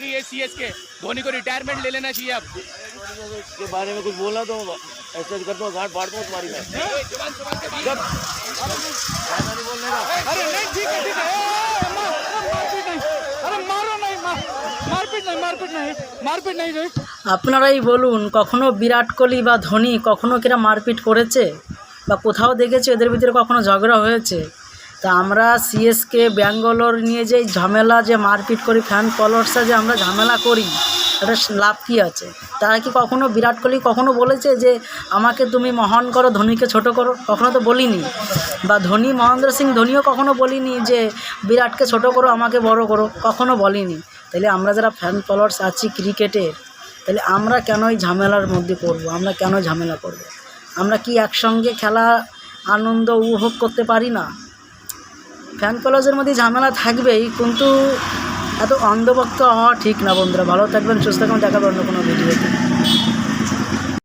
रही है सीएसके, धोनी को रिटायरमेंट ले लेना चाहिए अब। के बारे में कुछ बोलना तो ऐसे करता हूँ, गांठ फाड़ दूँ तुम्हारी मैं। जब ज़्यादा नहीं बोलने का। अरे नहीं, ठीक है ठीक है। मारपीट नहीं, अरे मारो नहीं, मारपीट नहीं। আপনারাই বলুন, কখনো বিরাট কোহলি বা ধোনি কখনো কিরা মারপিট করেছে বা কোথাও দেখেছে এদের ভিতরে কখনো ঝগড়া হয়েছে? তা আমরা সিএসকে ব্যাঙ্গালোর নিয়ে যে ঝামেলা, যে মারপিট করি, ফ্যান ফলোয়ার্সরা যে আমরা ঝামেলা করি, এটা লাভ কী আছে? তারা কি কখনো বিরাট কোহলি কখনো বলেছে যে আমাকে তুমি মহান করো, ধোনিকে ছোট করো? কখনো তো বলিনি। বা ধোনি, মহেন্দ্র সিং ধোনিও কখনো বলিনি যে বিরাটকে ছোট করো, আমাকে বড় করো, কখনো বলিনি। তাহলে আমরা যারা ফ্যান ফলোয়ার্স আছি ক্রিকেটের, তাহলে আমরা কেন এই ঝামেলার মধ্যে পড়বো? আমরা কেন ঝামেলা করব? আমরা কি একসঙ্গে খেলা আনন্দ উপভোগ করতে পারি না? ফ্যান ফলোয়ার্সের মধ্যে ঝামেলা থাকবেই, কিন্তু এত অন্ধভক্ত হওয়া ঠিক না। বন্ধুরা ভালো থাকবেন, সুস্থ থাকবেন, দেখাবেন অন্য কোনো ভিডিওতে।